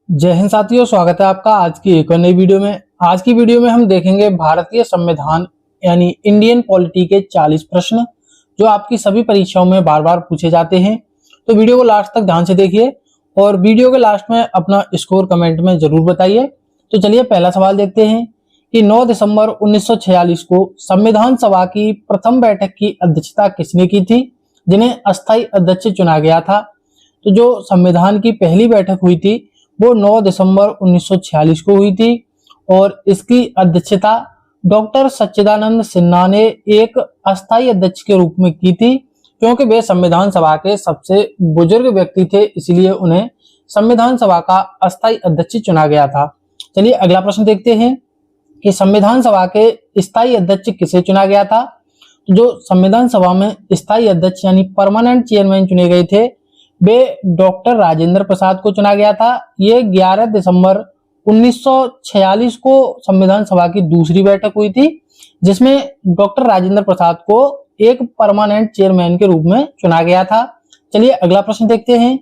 जय हिंद साथियों, स्वागत है आपका आज की एक और नई वीडियो में। आज की वीडियो में हम देखेंगे भारतीय संविधान यानी इंडियन पॉलिटी के 40 प्रश्न जो आपकी सभी परीक्षाओं में बार बार पूछे जाते हैं। तो वीडियो को लास्ट तक ध्यान से देखिए और वीडियो के लास्ट में अपना स्कोर कमेंट में जरूर बताइए। तो चलिए पहला सवाल देखते हैं कि 9 दिसंबर 1946 को संविधान सभा की प्रथम बैठक की अध्यक्षता किसने की थी, जिन्हें अस्थायी अध्यक्ष चुना गया था। तो जो संविधान की पहली बैठक हुई थी वो 9 दिसंबर 1946 को हुई थी और इसकी अध्यक्षता डॉक्टर सच्चिदानंद सिन्हा ने एक अस्थायी अध्यक्ष के रूप में की थी। क्योंकि वे संविधान सभा के सबसे बुजुर्ग व्यक्ति थे, इसलिए उन्हें संविधान सभा का अस्थायी अध्यक्ष चुना गया था। चलिए अगला प्रश्न देखते हैं कि संविधान सभा के स्थायी अध्यक्ष किसे चुना गया था। तो जो संविधान सभा में स्थायी अध्यक्ष यानी परमानेंट चेयरमैन चुने गए थे वे डॉक्टर राजेंद्र प्रसाद को चुना गया था। ये 11 दिसंबर 1946 को संविधान सभा की दूसरी बैठक हुई थी, जिसमें डॉक्टर राजेंद्र प्रसाद को एक परमानेंट चेयरमैन के रूप में चुना गया था। चलिए अगला प्रश्न देखते हैं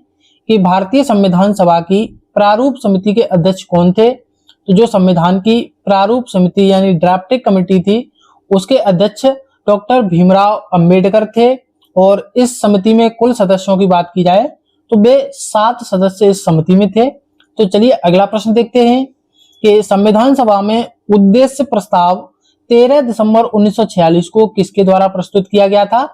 कि भारतीय संविधान सभा की प्रारूप समिति के अध्यक्ष कौन थे। तो जो संविधान की प्रारूप समिति यानी ड्राफ्टिंग कमेटी थी उसके अध्यक्ष डॉक्टर भीमराव अंबेडकर थे और इस समिति में कुल सदस्यों की बात की जाए तो वे 7 सदस्य इस समिति में थे। तो चलिए अगला प्रश्न देखते हैं कि संविधान सभा में उद्देश्य प्रस्ताव 13 दिसंबर 1946 को किसके द्वारा प्रस्तुत किया गया था।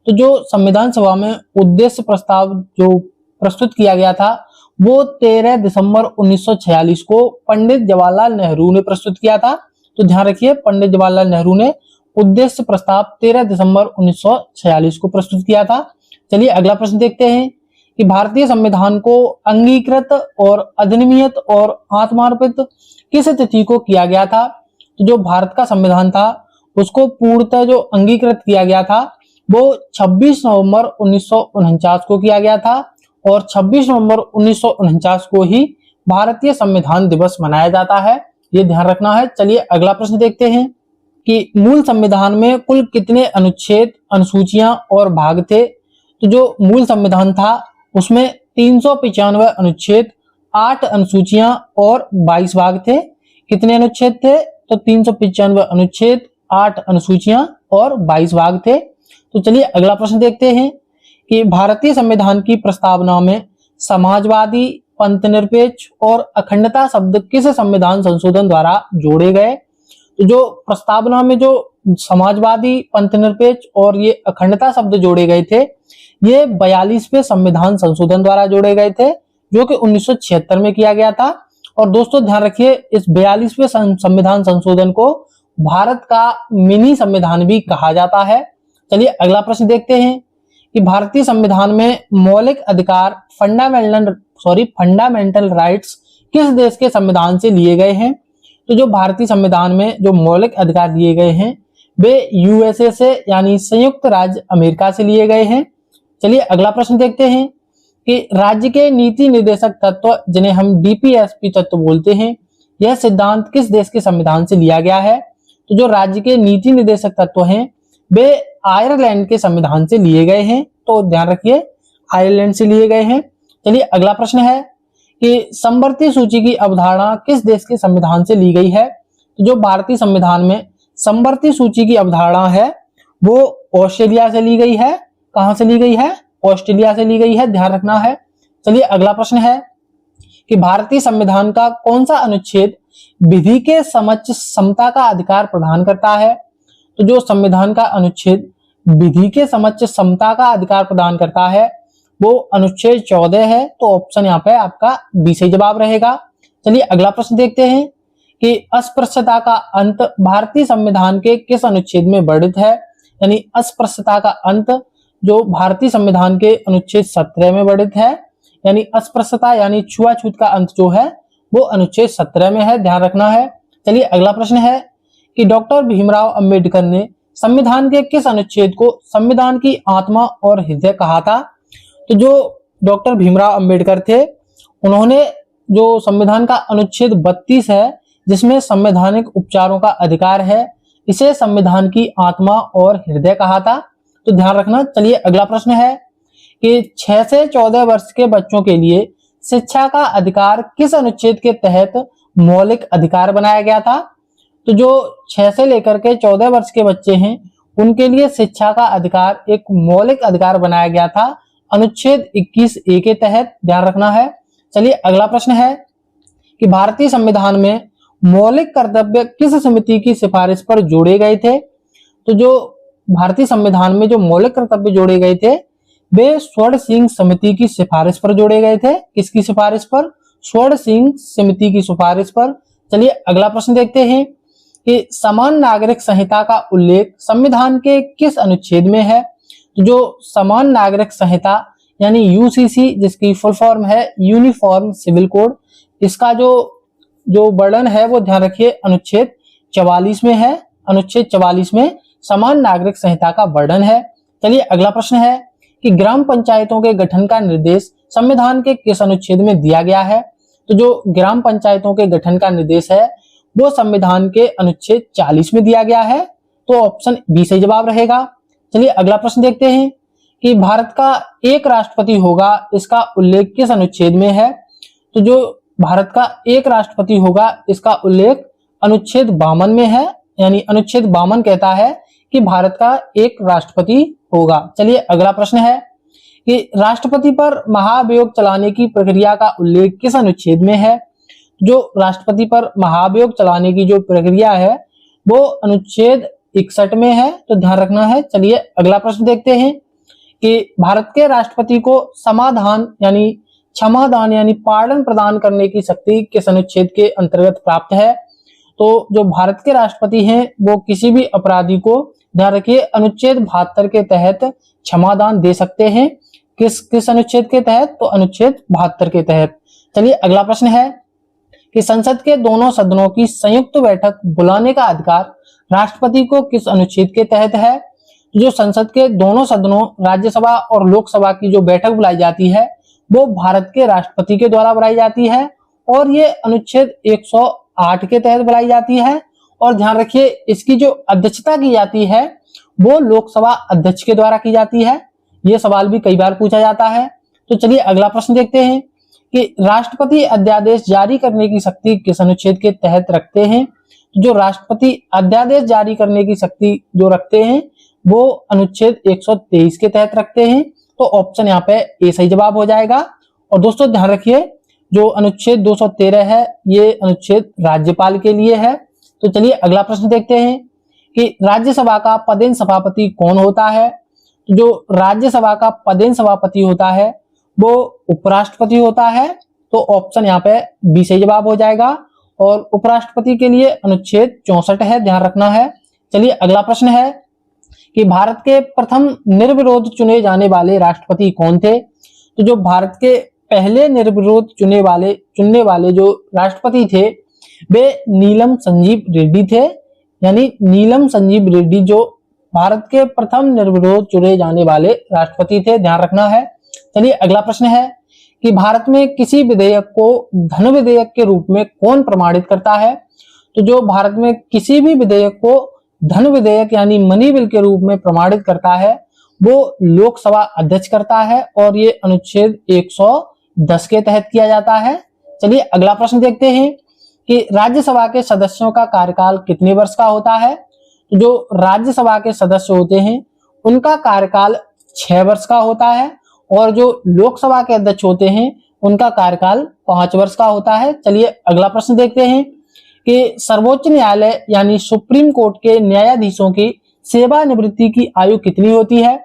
तो जो संविधान सभा में उद्देश्य प्रस्ताव जो प्रस्तुत किया गया था वो 13 दिसंबर 1946 को पंडित जवाहरलाल नेहरू ने प्रस्तुत किया था। तो ध्यान रखिए, पंडित जवाहरलाल नेहरू ने उद्देश्य प्रस्ताव 13 दिसंबर 1946 को प्रस्तुत किया था। चलिए अगला प्रश्न देखते हैं कि भारतीय संविधान को अंगीकृत और अधिनियमित और आत्मार्पित किस तिथि को किया गया था। तो जो भारत का संविधान था उसको पूर्णतः जो अंगीकृत किया गया था वो 26 नवंबर 1949 को किया गया था और 26 नवंबर 1949 को ही भारतीय संविधान दिवस मनाया जाता है, ये ध्यान रखना है। चलिए अगला प्रश्न देखते हैं कि मूल संविधान में कुल कितने अनुच्छेद, अनुसूचियां और भाग थे। तो जो मूल संविधान था उसमें 395 अनुच्छेद, 8 अनुसूचियां और 22 भाग थे। कितने अनुच्छेद थे? तो 395 अनुच्छेद, 8 अनुसूचियां और 22 भाग थे। तो चलिए अगला प्रश्न देखते हैं कि भारतीय संविधान की प्रस्तावना में समाजवादी, पंथनिरपेक्ष और अखंडता शब्द किस संविधान संशोधन द्वारा जोड़े गए। तो जो प्रस्तावना में जो समाजवादी, पंथनिरपेक्ष और ये अखंडता शब्द जोड़े गए थे ये 42वें संविधान संशोधन द्वारा जोड़े गए थे जो कि 1976 में किया गया था। और दोस्तों ध्यान रखिए, इस 42वें संविधान संशोधन को भारत का मिनी संविधान भी कहा जाता है। चलिए अगला प्रश्न देखते हैं कि भारतीय संविधान में मौलिक अधिकार फंडामेंटल राइट्स किस देश के संविधान से लिए गए हैं। तो जो भारतीय संविधान में जो मौलिक अधिकार दिए गए हैं वे यूएसए से यानी संयुक्त राज्य अमेरिका से लिए गए हैं। चलिए अगला प्रश्न देखते हैं कि राज्य के नीति निर्देशक तत्व जिन्हें हम डीपीएसपी तत्व बोलते हैं यह सिद्धांत किस देश के संविधान से लिया गया है। तो जो राज्य के नीति निर्देशक तत्व हैं वे आयरलैंड के संविधान से लिए गए हैं, तो ध्यान रखिए आयरलैंड से लिए गए हैं। चलिए अगला प्रश्न है कि समवर्ती सूची की अवधारणा किस देश के संविधान से ली गई है। तो जो भारतीय संविधान में समवर्ती सूची की अवधारणा है वो ऑस्ट्रेलिया से ली गई है। कहां से ली गई है? ऑस्ट्रेलिया से ली गई है, ध्यान रखना है। चलिए अगला प्रश्न है कि भारतीय संविधान का कौन सा अनुच्छेद विधि के समक्ष समता का अधिकार प्रदान करता है। तो जो संविधान का अनुच्छेद विधि के समक्ष समता का अधिकार प्रदान करता है वो अनुच्छेद 14 है। तो ऑप्शन यहाँ पे आपका बी सही जवाब रहेगा। चलिए अगला प्रश्न देखते हैं कि अस्पृश्यता का अंत भारतीय संविधान के किस अनुच्छेद में वर्णित है। यानी अस्पृश्यता का अंत जो भारतीय संविधान के अनुच्छेद 17 में वर्णित है। यानी अस्पृश्यता यानी छुआछूत का अंत जो है वो अनुच्छेद 17 में है, ध्यान रखना है। चलिए अगला प्रश्न है कि डॉक्टर भीमराव अंबेडकर ने संविधान के किस अनुच्छेद को संविधान की आत्मा और हृदय कहा था। तो जो डॉक्टर भीमराव अंबेडकर थे उन्होंने जो संविधान का अनुच्छेद 32 है जिसमें संवैधानिक उपचारों का अधिकार है इसे संविधान की आत्मा और हृदय कहा था। तो ध्यान रखना। चलिए अगला प्रश्न है कि 6 से 14 वर्ष के बच्चों के लिए शिक्षा का अधिकार किस अनुच्छेद के तहत मौलिक अधिकार बनाया गया था? तो जो 6 से लेकर के 14 वर्ष के बच्चे हैं उनके लिए शिक्षा का अधिकार एक मौलिक अधिकार बनाया गया था अनुच्छेद 21A के तहत, ध्यान रखना है। चलिए अगला प्रश्न है कि भारतीय संविधान में मौलिक कर्तव्य किस समिति की सिफारिश पर जोड़े गए थे? तो जो भारतीय संविधान में जो मौलिक कर्तव्य जोड़े गए थे वे स्वर्ण सिंह समिति की सिफारिश पर जोड़े गए थे। किसकी सिफारिश पर? स्वर्ण सिंह समिति की सिफारिश पर। चलिए अगला प्रश्न देखते हैं कि समान नागरिक संहिता का उल्लेख संविधान के किस अनुच्छेद में है? तो जो समान नागरिक संहिता यानी यूसीसी, जिसकी फुल फॉर्म है यूनिफॉर्म सिविल कोड, इसका जो वर्णन है वो ध्यान रखिए अनुच्छेद 44 में है। अनुच्छेद 44 में समान नागरिक संहिता का वर्णन है। चलिए अगला प्रश्न है कि ग्राम पंचायतों के गठन का निर्देश संविधान के किस अनुच्छेद में दिया गया है? तो जो ग्राम पंचायतों के गठन का निर्देश है वो संविधान के अनुच्छेद 40 में दिया गया है, तो ऑप्शन बी सही जवाब रहेगा। चलिए अगला प्रश्न देखते हैं कि भारत का एक राष्ट्रपति होगा, इसका उल्लेख किस अनुच्छेद में है? तो जो भारत का एक राष्ट्रपति होगा इसका उल्लेख अनुच्छेद 52 में है, यानी अनुच्छेद 52 कहता है कि भारत का एक राष्ट्रपति होगा। चलिए अगला प्रश्न है कि राष्ट्रपति पर महाभियोग चलाने की प्रक्रिया का उल्लेख किस अनुच्छेद में है? जो राष्ट्रपति पर महाभियोग चलाने की जो प्रक्रिया है वो अनुच्छेद 61 में है, तो ध्यान रखना है। चलिए अगला प्रश्न देखते हैं कि भारत के राष्ट्रपति को क्षमादान यानी पार्डन प्रदान करने की शक्ति किस अनुच्छेद के अंतर्गत प्राप्त है? तो जो भारत के राष्ट्रपति हैं वो किसी भी अपराधी को, ध्यान रखिए, अनुच्छेद 72 के तहत क्षमादान दे सकते हैं। किस अनुच्छेद के तहत? तो अनुच्छेद 72 के तहत। चलिए अगला प्रश्न है कि संसद के दोनों सदनों की संयुक्त बैठक बुलाने का अधिकार राष्ट्रपति को किस अनुच्छेद के तहत है? जो संसद के दोनों सदनों राज्यसभा और लोकसभा की जो बैठक बुलाई जाती है वो भारत के राष्ट्रपति के द्वारा बुलाई जाती है और ये अनुच्छेद 108 के तहत बुलाई जाती है। और ध्यान रखिए इसकी जो अध्यक्षता की जाती है वो लोकसभा अध्यक्ष के द्वारा की जाती है। ये सवाल भी कई बार पूछा जाता है। तो चलिए अगला प्रश्न देखते हैं कि राष्ट्रपति अध्यादेश जारी करने की शक्ति किस अनुच्छेद के तहत रखते हैं? जो राष्ट्रपति अध्यादेश जारी करने की शक्ति जो रखते हैं वो अनुच्छेद 123 के तहत रखते हैं, तो ऑप्शन यहाँ पे ए सही जवाब हो जाएगा। और दोस्तों ध्यान रखिए जो अनुच्छेद 213 है ये अनुच्छेद राज्यपाल के लिए है। तो चलिए अगला प्रश्न देखते हैं कि राज्यसभा का पदेन सभापति कौन होता है? जो राज्यसभा का पदेन सभापति होता है वो उपराष्ट्रपति होता है, तो ऑप्शन यहाँ पे बी सही जवाब हो जाएगा। और उपराष्ट्रपति के लिए अनुच्छेद 64 है, ध्यान रखना है। चलिए अगला प्रश्न है कि भारत के प्रथम निर्विरोध चुने जाने वाले राष्ट्रपति कौन थे? तो जो भारत के पहले निर्विरोध चुनने वाले जो राष्ट्रपति थे वे नीलम संजीव रेड्डी थे, यानी नीलम संजीव रेड्डी जो भारत के प्रथम निर्विरोध चुने जाने वाले राष्ट्रपति थे, ध्यान रखना है। चलिए अगला प्रश्न है कि भारत में किसी विधेयक को धन विधेयक के रूप में कौन प्रमाणित करता है? तो जो भारत में किसी भी विधेयक को धन विधेयक यानी मनी बिल के रूप में प्रमाणित करता है वो लोकसभा अध्यक्ष करता है और ये अनुच्छेद 110 के तहत किया जाता है। चलिए अगला प्रश्न देखते हैं कि राज्यसभा के सदस्यों का कार्यकाल कितने वर्ष का होता है? जो राज्यसभा के सदस्य होते हैं उनका कार्यकाल 6 वर्ष का होता है और जो लोकसभा के अध्यक्ष होते हैं उनका कार्यकाल 5 वर्ष का होता है। चलिए अगला प्रश्न देखते हैं कि सर्वोच्च न्यायालय यानी सुप्रीम कोर्ट के न्यायाधीशों की सेवानिवृत्ति की आयु कितनी होती है?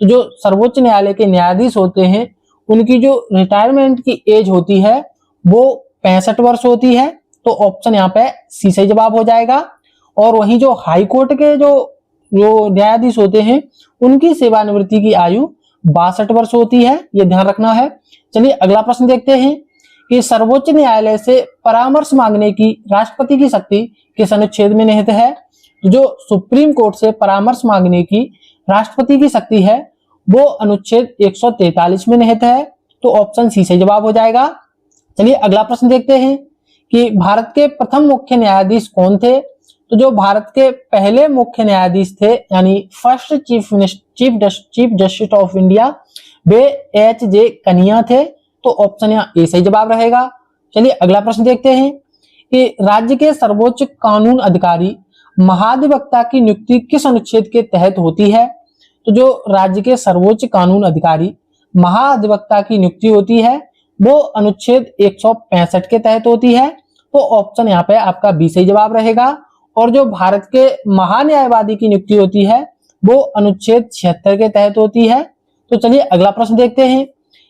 तो जो सर्वोच्च न्यायालय के न्यायाधीश होते हैं उनकी जो रिटायरमेंट की एज होती है वो 65 वर्ष होती है, तो ऑप्शन यहाँ पे सी सही जवाब हो जाएगा। और वहीं जो हाई कोर्ट के जो न्यायाधीश होते हैं उनकी सेवानिवृत्ति की आयु 62 वर्ष होती है, ये ध्यान रखना है। चलिए अगला प्रश्न देखते हैं कि सर्वोच्च न्यायालय से परामर्श मांगने की राष्ट्रपति की शक्ति किस अनुच्छेद में निहित है? जो सुप्रीम कोर्ट से परामर्श मांगने की राष्ट्रपति की शक्ति है वो अनुच्छेद 143 में निहित है, तो ऑप्शन सी से जवाब हो जाएगा। चलिए अगला प्रश्न देखते हैं कि भारत के प्रथम मुख्य न्यायाधीश कौन थे? तो जो भारत के पहले मुख्य न्यायाधीश थे यानी first chief justice of India way H J Kanhaiya थे, तो ऑप्शन यहाँ ए सही जवाब रहेगा। चलिए अगला प्रश्न देखते हैं कि राज्य के सर्वोच्च कानून अधिकारी महाधिवक्ता की नियुक्ति किस अनुच्छेद के तहत होती है? तो जो राज्य के सर्वोच्च कानून अधिकारी महाधिवक्ता की नियुक्ति होती है वो अनुच्छेद 165 के तहत होती है। तो ऑप्शन यहाँ पे आपका बी सही जवाब रहेगा। और जो भारत के महान्यायवादी की नियुक्ति होती है वो अनुच्छेद 76 के तहत होती है। तो चलिए अगला प्रश्न देखते हैं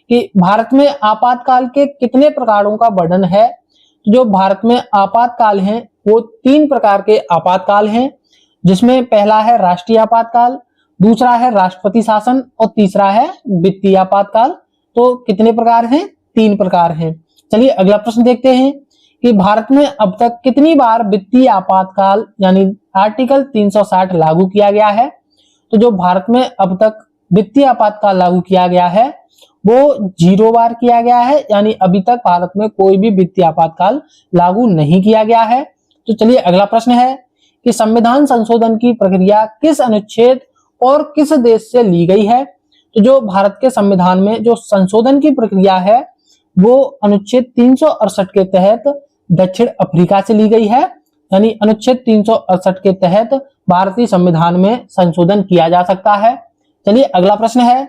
कि भारत में आपातकाल के कितने प्रकारों का वर्णन है? तो जो भारत में आपातकाल हैं वो 3 प्रकार के आपातकाल हैं, जिसमें पहला है राष्ट्रीय आपातकाल, दूसरा है राष्ट्रपति शासन और तीसरा है वित्तीय आपातकाल। तो कितने प्रकार हैं? 3 प्रकार हैं। चलिए अगला प्रश्न देखते हैं कि भारत में अब तक कितनी बार वित्तीय आपातकाल यानी आर्टिकल 360 लागू किया गया है? तो जो भारत में अब तक वित्तीय आपातकाल लागू किया गया है वो 0 बार किया गया है, यानी अभी तक भारत में कोई भी वित्तीय आपातकाल लागू नहीं किया गया है। तो चलिए अगला प्रश्न है कि संविधान संशोधन की प्रक्रिया किस अनुच्छेद और किस देश से ली गई है? तो जो भारत के संविधान में जो संशोधन की प्रक्रिया है वो अनुच्छेद 368 के तहत दक्षिण अफ्रीका से ली गई है, यानी अनुच्छेद 368 के तहत भारतीय संविधान में संशोधन किया जा सकता है। चलिए अगला प्रश्न है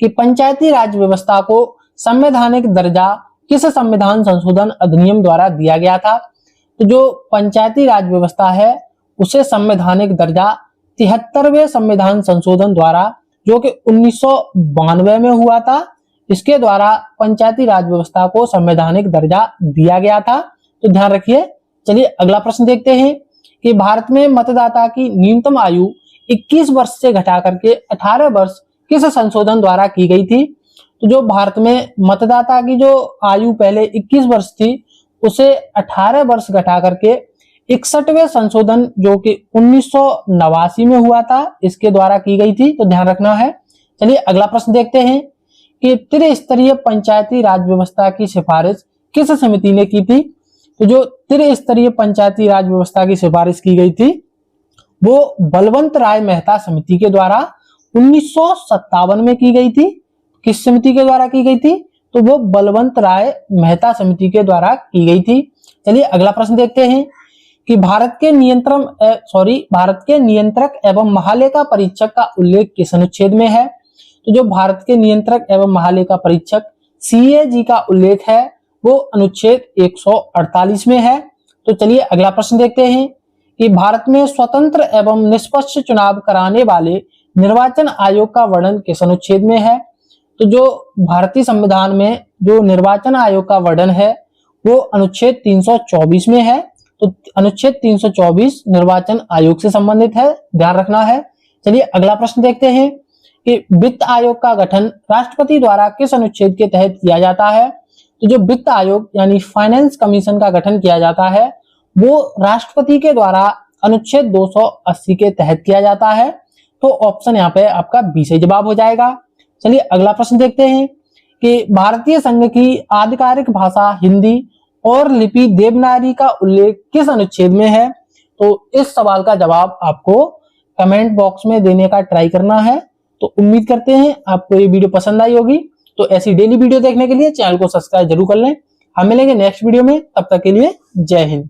कि पंचायती राज व्यवस्था को संवैधानिक दर्जा किस संविधान संशोधन अधिनियम द्वारा दिया गया था? तो जो पंचायती राज व्यवस्था है उसे संवैधानिक दर्जा 73वें संविधान संशोधन द्वारा, जो कि 1992 में हुआ था, इसके द्वारा पंचायती राज व्यवस्था को संवैधानिक दर्जा दिया गया था। तो ध्यान रखिए। चलिए अगला प्रश्न देखते हैं कि भारत में मतदाता की न्यूनतम आयु 21 वर्ष से घटा करके 18 वर्ष किस संशोधन द्वारा की गई थी? तो जो भारत में मतदाता की जो आयु पहले 21 वर्ष थी उसे 18 वर्ष घटा करके 61वें संशोधन जो कि 1989 में हुआ था, इसके द्वारा की गई थी। तो ध्यान रखना है। चलिए अगला प्रश्न देखते हैं कि त्रिस्तरीय पंचायती राज व्यवस्था की सिफारिश किस समिति ने की थी? तो जो त्रिस्तरीय पंचायती राज व्यवस्था की सिफारिश की गई थी वो बलवंत राय मेहता समिति के द्वारा 1957 में की गई थी। किस समिति के द्वारा की गई थी? तो वो बलवंत राय मेहता समिति के द्वारा की गई थी। चलिए अगला प्रश्न देखते हैं कि भारत के नियंत्रक एवं महालेखा परीक्षक का उल्लेख किस अनुच्छेद में है? तो जो भारत के नियंत्रक एवं महालेखा परीक्षक CAG का उल्लेख है वो अनुच्छेद 148 में है। तो चलिए अगला प्रश्न देखते हैं कि भारत में स्वतंत्र एवं निष्पक्ष चुनाव कराने वाले निर्वाचन आयोग का वर्णन किस अनुच्छेद में है? तो जो भारतीय संविधान में जो निर्वाचन आयोग का वर्णन है वो अनुच्छेद 324 में है। तो अनुच्छेद 324 निर्वाचन आयोग से संबंधित है, ध्यान रखना है। चलिए अगला प्रश्न देखते हैं कि वित्त आयोग का गठन राष्ट्रपति द्वारा किस अनुच्छेद के तहत किया जाता है? तो जो वित्त आयोग यानी फाइनेंस कमीशन का गठन किया जाता है वो राष्ट्रपति के द्वारा अनुच्छेद 280 के तहत किया जाता है। तो ऑप्शन यहाँ पे आपका बी सही जवाब हो जाएगा। चलिए अगला प्रश्न देखते हैं कि भारतीय संघ की आधिकारिक भाषा हिंदी और लिपि देवनागरी का उल्लेख किस अनुच्छेद में है? तो इस सवाल का जवाब आपको कमेंट बॉक्स में देने का ट्राई करना है। तो उम्मीद करते हैं आपको ये वीडियो पसंद आई होगी। तो ऐसी डेली वीडियो देखने के लिए चैनल को सब्सक्राइब जरूर कर लें। हम मिलेंगे नेक्स्ट वीडियो में, तब तक के लिए जय हिंद।